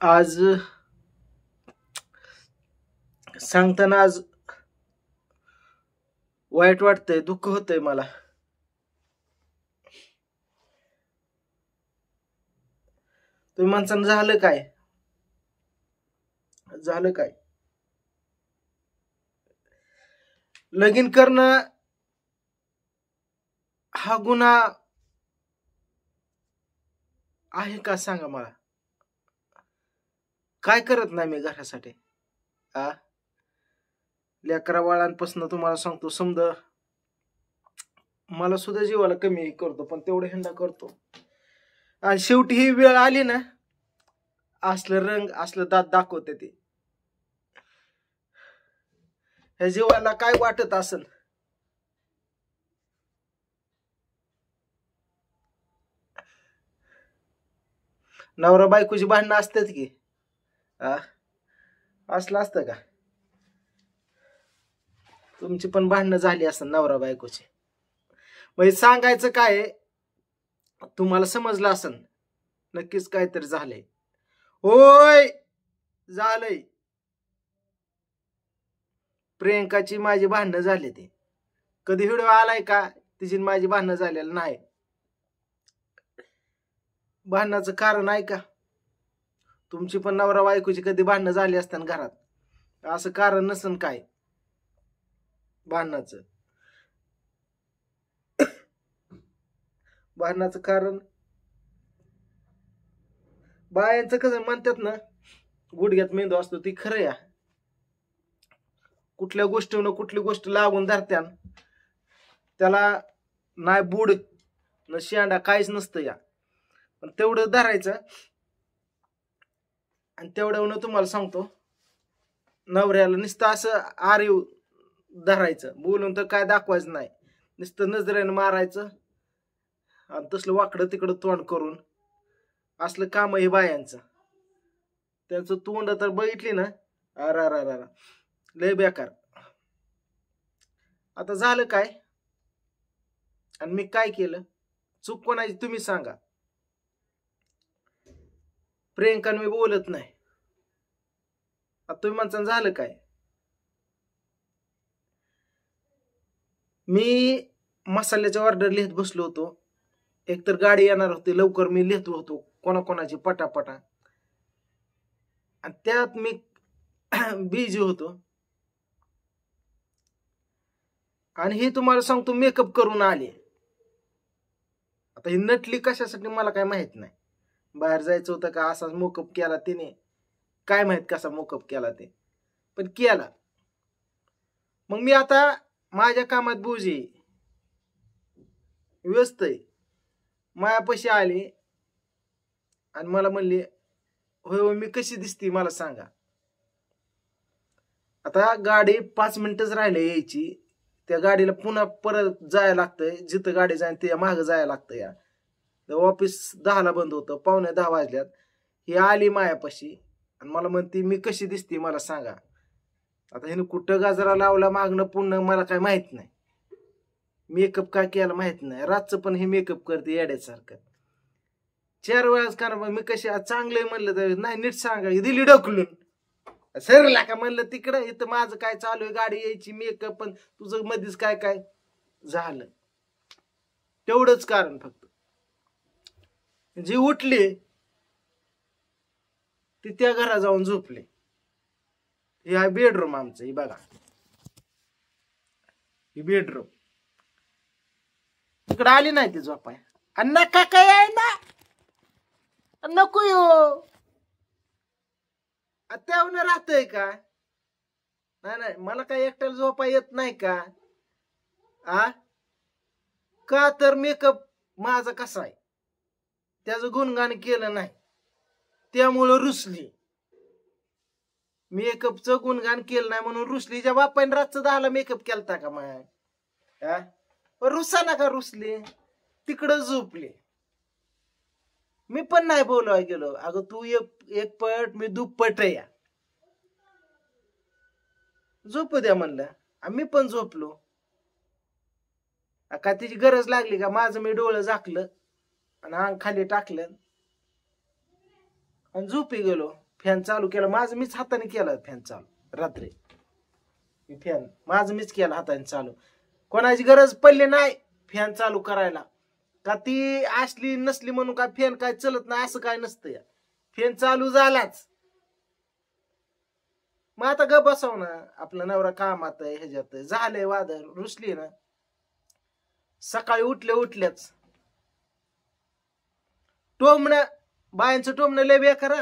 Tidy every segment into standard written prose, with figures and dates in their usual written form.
आज सांगताना आज वाईट वाटतंय, दुःख होतंय मला. तुम्ही माणसानं झालं काय? झालं काय? लगीन करणं हा गुन्हा आहे का सांगा मला. काय करत नाही मी घरासाठी. लेकरा बाळांपासून तुम्हाला सांगतो, समजा मला सुद्धा जीवाला कमी करतो, पण तेवढं हिंडा करतो. आणि शेवटी ही वेळ आली ना, असलं रंग असलं दात दाखवते ते. ह्या जीवाला काय वाटत असेल. नवरा बायकोची भांडणं असतात की, असलं असतं का? तुमची पण भांडणं झाली असं नवरा बायकोची. म्हणजे सांगायचं काय, तुम्हाला समजलं असेल नक्कीच काहीतरी झालंय. होय, झालंय. प्रियंकाची माझी भांडणं झाली. ते कधी व्हिडिओ आलाय का तिची माझी भांडणं झालेलं नाही. भांडणाचं कारण आहे का? तुमची पण नवरा बायकोची कधी भांडणं झाली असताना घरात, असं कारण नसन काय भांडणाचं. भांडणाचं कारण बायांचं कसं म्हणतात ना, गुडघ्यात मेंदू असतो, ती खरं या. कुठल्या गोष्टीनं कुठली गोष्ट लागून धरत्यान त्याला नाही बुड न शेंडा काहीच नसतं या. पण तेवढं धरायचं. आणि तेवढ्यावर तुम्हाला सांगतो, नवऱ्याला नुसतं असं आरीव धरायचं, बोलून तर काय दाखवायचं नाही, नुसतं नजरेनं मारायचं आणि तसलं वाकडं तिकडं तोंड करून असलं काम हे बायांचं. त्यांचं तोंड तर बघितली ना, अरा लय बेकार. आता झालं काय आणि मी काय केलं? चूक कोणाची तुम्ही सांगा. प्रियंकाने मी बोलत नाही. आता तुम्ही म्हणता झालं काय? मी मसाल्याच्या ऑर्डर लिहित बसलो होतो. एकतर गाडी येणार होती लवकर, मी लिहित होतो कोणाकोणाची पटापटा, आणि त्यात मी बिझी होतो. आणि हे तुम्हाला सांगतो, मेकअप करून आले. आता ही नटली कशासाठी मला काय माहित नाही. बाहेर जायचं होतं का असाच मेकअप केला तिने, काय माहित कसा मेकअप केला ते, पण केला. मग मी आता माझ्या कामात बुजी व्यस्त आहे. मायापाशी आली आणि मला म्हणली, होय मी कशी दिसती मला सांगा. आता गाडी 5 मिनिटच राहिले यायची. त्या गाडीला पुन्हा परत जायला लागतंय, जिथं गाडी जाईल त्या मागं जायला लागतं. या ऑफिस 10ला बंद होतं, 9:45 वाजल्यात. ही आली मायापाशी आणि मला म्हणती, मी कशी दिसती मला सांगा. आता हिने कुठं गाजरा लावला मागणं पुन्हा मला काय माहित नाही. मेकअप काय केला माहित नाही. रातचं पण हे मेकअप करते येड्यासारखं. 4 वेळाच का मी कशी चांगलं म्हणलं तर नाही, नीट सांगा. दिली ढकलून सरला का म्हणलं तिकडं. इथं माझं काय चालू आहे, गाडी यायची मेकअप, पण तुझं मध्येच काय काय झालं. तेवढंच कारण फक्त. जी उठली ती त्या घरात जाऊन झोपले. हे आहे बेडरूम आमचं. ही बघा, ही बेडरूम. तिकडे आली नाही ती झोपाय. अण्णा का काय आहे ना, नको यो त्यावर राहतय का? नाही मला काय एकट्याला झोपा येत नाही का? का तर मेकअप माझा कसा आहे त्याचं गुणगान केलं नाही, त्यामुळं रुसली. मेकअपचं गुणगान केलं नाही म्हणून रुसली. ज्या बापाने रातचं 10ला मेकअप केलता का मग? रुसा ना का रुसली? तिकडं झोपली. मी पण नाही बोलवाय गेलो. अगं तू एक पट मी दुप्पट या, झोपू द्या म्हणलं. मी पण झोपलो. का तिची गरज लागली का? माझं मी डोळं झाकलं आणि अंग खाली टाकलं आणि झोपी गेलो. फॅन चालू केला, माझं मीच हाताने केलं फॅन चालू रात्री. फॅन माझं मीच केला हाताने चालू. कोणाची गरज पडली नाही फॅन चालू करायला. का ती असली नसली म्हणून काय फॅन काय चलत नाही असं काय नसतं. फॅन चालू झालाच. मग आता ग बसव ना, आपला नवरा कामात आहे, ह्याच्यात झालंय वादळ, रुसली ना. सकाळी उठल्याच टोमणं, बायांचं टोमणं लय बेकार.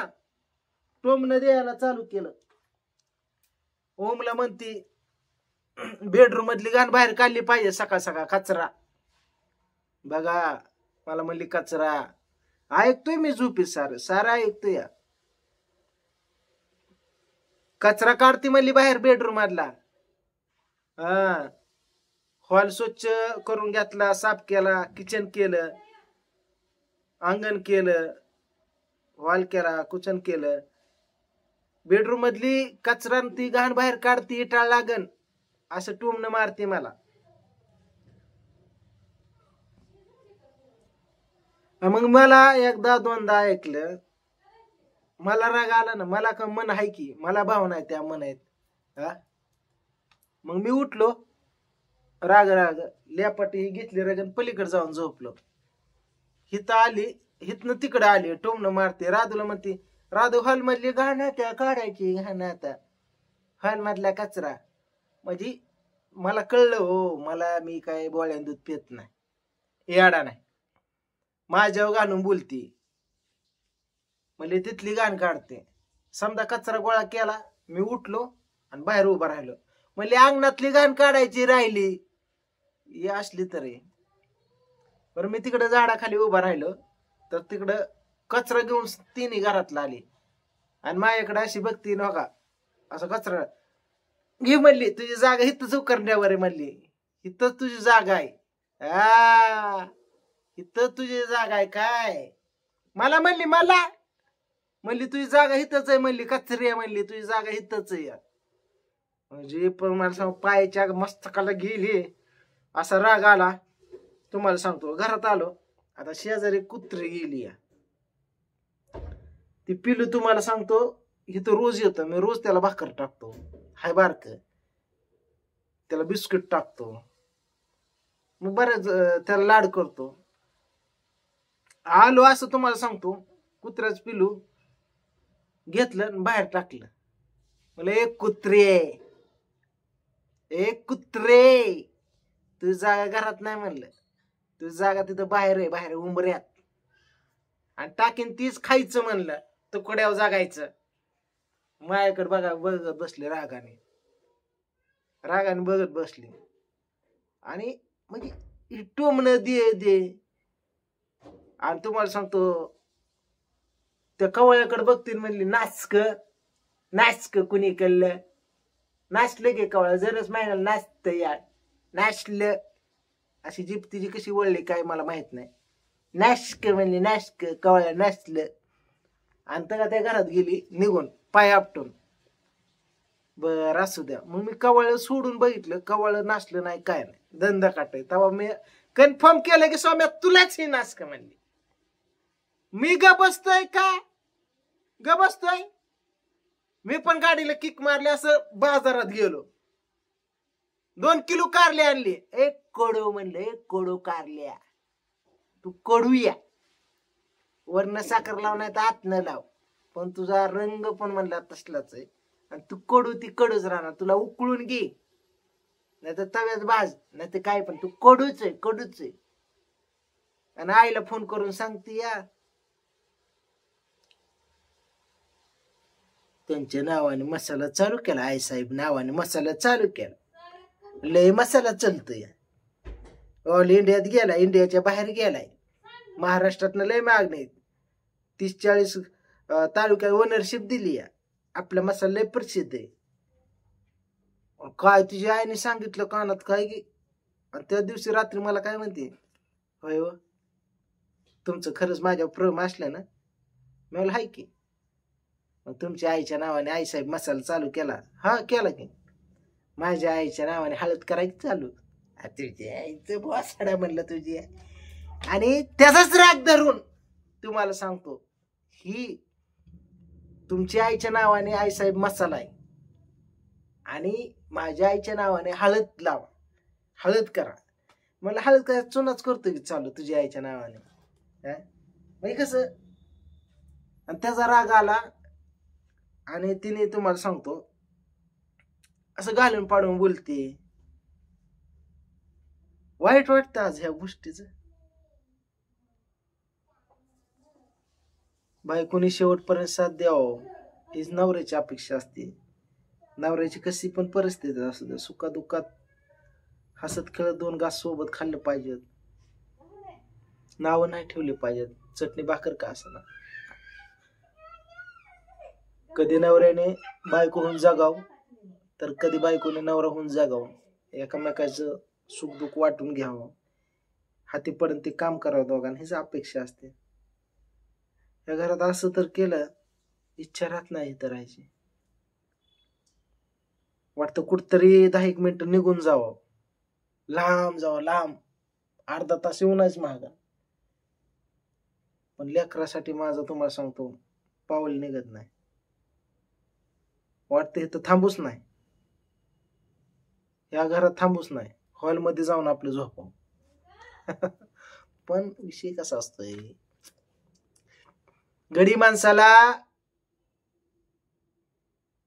टोमणं द्यायला चालू केलं. ओमला म्हणती बेडरूम मधली घाण बाहेर काढली पाहिजे सकाळ सकाळ, कचरा बघा. मला म्हणली कचरा. ऐकतोय मी झोपीत, सारं ऐकतोय. कचरा काढती म्हणली बाहेर बेडरूम मधला. हा, हॉल स्वच्छ करून घेतला, साफ केला, किचन केलं, अंगण केलं, हॉल केला, किचन केलं. बेडरूम मधली कचरा ती घाण बाहेर काढती, टाळ लागन असं टोमणं मारते मला. मग मला एकदा दोनदा ऐकलं, मला राग आला ना. मला का मन आहे की, मला भाव नाही त्या मन आहेत. हा, मग मी उठलो राग लेपाटी घेतली रगन, पलीकडे जाऊन झोपलो. हिथं आली, हिथनं तिकडे आली, टोमणं मारते. राधूला म्हणते, राधू हॉल मधली घाण त्या काढायची, घाण आता हॉल मधला कचरा. म्हणजे मला कळलं हो, मी काय बोळ्यान दूध पित नाही, येडा नाही. माझ्यावर घालून बोलती, म्हणजे तिथली घाण काढते. समजा कचरा गोळा केला, मी उठलो आणि बाहेर उभा राहिलो, म्हणजे अंगणातली घाण काढायची राहिली ही असली तरी. बरं मी तिकडे झाडाखाली उभा राहिलो, तर तिकडं कचरा घेऊन तिन्ही घरातला आली आणि माझ्याकडे अशी बघती नका, असं कचरा घे म्हणली. तुझी जागा हिथंच उकरण्यावर आहे म्हणली, हिथंच तुझी जागा आहे. हा, हिथं तुझी जागा आहे काय. मला म्हणली तुझी जागा हिथंच आहे म्हणली, कचरी आहे म्हणली, तुझी जागा हिथंच आहे. म्हणजे पण मला सांग, पायाच्या मस्तकाला गेली, असा राग आला तुम्हाला सांगतो. घरात आलो, आता शेजारी कुत्री गेली. ती पिलू तुम्हाला सांगतो इथं रोज येतं, मी रोज त्याला भाकर टाकतो, हाय बारक, त्याला बिस्किट टाकतो, मग बरेच त्याला लाड करतो. आलो असं तुम्हाला सांगतो, कुत्र्याच पिलू घेतलं आणि बाहेर टाकलं. मला एक कुत्रे तुझी जागा घरात नाही म्हणलं, तुझी जागा तिथं बाहेर आहे, बाहेर उंबऱ्यात. आणि टाकीन तीच खायचं म्हणलं, तुकड्यावर जागायचं. माझ्याकडे बघा बघत बसले, रागाने बघत बसले. आणि म्हणजे टोमणं दे. आणि तुम्हाला सांगतो, त्या कवळ्याकडे बघतील म्हणली, नाचक कुणी कळलं, नाचलं गे कवळा, जरच महिन्याला नाचत यार, नाचलं. अशी जीप तिची कशी वळली काय मला माहित नाही. नाचक कवळ्या नाचलं. आणि त्या घरात गेली निघून, पाय आपटून. बरं असू द्या. मग मी कवळ सोडून बघितलं, कवळ नाचलं नाही, काय नाही, धंदा काटाय. तेव्हा मी कन्फर्म केलं की सौम्या तुलाच ही नाचक म्हणली. मी ग बसतोय. मी पण गाडीला किक मारली, असं बाजारात गेलो, 2 किलो कारले आणली. 1 कोडो म्हणलं, 1 कोडो कारल्या. तू कडू या, वरनं साखर लाव नाही तर आतनं लाव, पण तुझा रंग पण म्हणला तसलाच आहे. आणि तू कडू ती कडूच राहणार. तुला उकळून घे नाही तर तव्यात भाज, नाही तर काय, पण तू कडूच आहे. आणि आईला फोन करून सांगते या, त्यांच्या नावाने मसाला चालू केला, आई साहेब नावाने मसाला चालू केला, लय मसाला चलतोय. ऑल इंडियात गेला, इंडियाच्या बाहेर गेलाय. महाराष्ट्रातनं लय मागणी, 30-40 तालुक्यात ओनरशिप दिली. आपला मसाला लय प्रसिद्ध आहे. काय तुझ्या आईने सांगितलं कानात काय की. आणि त्या दिवशी रात्री मला काय म्हणते, होय हो तुमचं खरंच माझ्यावर प्रेम असलं ना. मी म्हणलं हाय की. मग तुमच्या आईच्या नावाने आई साहेब मसाला चालू केला. हा केला की. माझ्या आईच्या नावाने हळद करायची चालू. तुझ्या आईचं बॉसाडा म्हणलं तुझी. आणि त्याचाच राग धरून तुम्हाला सांगतो, ही तुमच्या आईच्या नावाने आईसाहेब मसाला आहे आणि माझ्या आईच्या नावाने हळद लावा, हळद करा. मला हळद करा चुनाच करतो की चालू तुझ्या आईच्या नावाने. म्हणजे कसं, आणि त्याचा राग आला आणि तिने तुम्हाला सांगतो असं घालून पाडून बोलते. वाईट वाटतं आज ह्या गोष्टीच. बायकोनी शेवटपर्यंत साथ द्यावं हीच नवऱ्याची अपेक्षा असते. नवऱ्याची कशी पण परिस्थिती असू दे, सुखादुःखात हसत खेळत 2 घास सोबत खाल्लं पाहिजेत. नावं नाही ठेवली पाहिजेत, चटणी भाकर का असना. कधी नवऱ्याने बायको होऊन जगाव तर कधी बायकोने नवरा होऊन जगावं. एकमेकाचं सुखदुःख वाटून घ्यावं, हातीपर्यंत ते काम करावं दोघांना, हीच अपेक्षा असते. या घरात असं तर केलं इच्छा राहत नाही तर राहायची. वाटतं कुठतरी 10 मिनिटं निघून जावं, लांब जावं, लांब, अर्धा तास येऊनच महागा. पण लेकरासाठी माझं तुम्हाला सांगतो पाऊल निघत नाही. वाटतं इथं थांबूच नाही, या घरात थांबूच नाही, हॉलमध्ये जाऊन आपलं झोपावं. पण विषय कसा असतोय, गडी माणसाला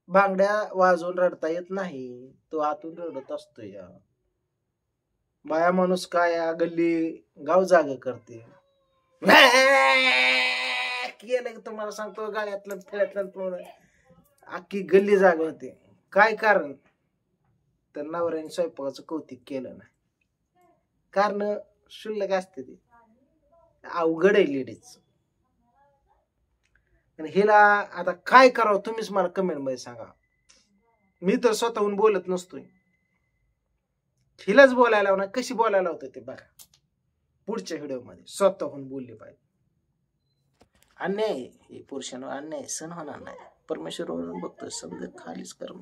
बांगड्या वाजवून रडता येत नाही, तो आतून रडत असतो. या बाया माणूस काय या गल्ली गाव जाग करते. केलं तुम्हाला सांगतो गाळ्यातलं फिळ्यातलं अख्खी गल्ली जाग होते. काय कारण, तर नवऱ्याने स्वयंपाकाचं कौतिक केलं नाही. कारण शुल्लक असते, ते अवघड आहे लेडीज. हिला आता काय करावं तुम्हीच मला कमेंट मध्ये सांगा. मी तर स्वतःहून बोलत नसतोय, हिलाच बोलायला लावणार. कशी बोलायला होतं ते बघा पुढच्या व्हिडिओ मध्ये. स्वतःहून बोलली पाहिजे. अन्याय पुरुषांवर अन्याय सहन होणार नाही. परमेश्वर बघतोय, समजा खालीच कर्म.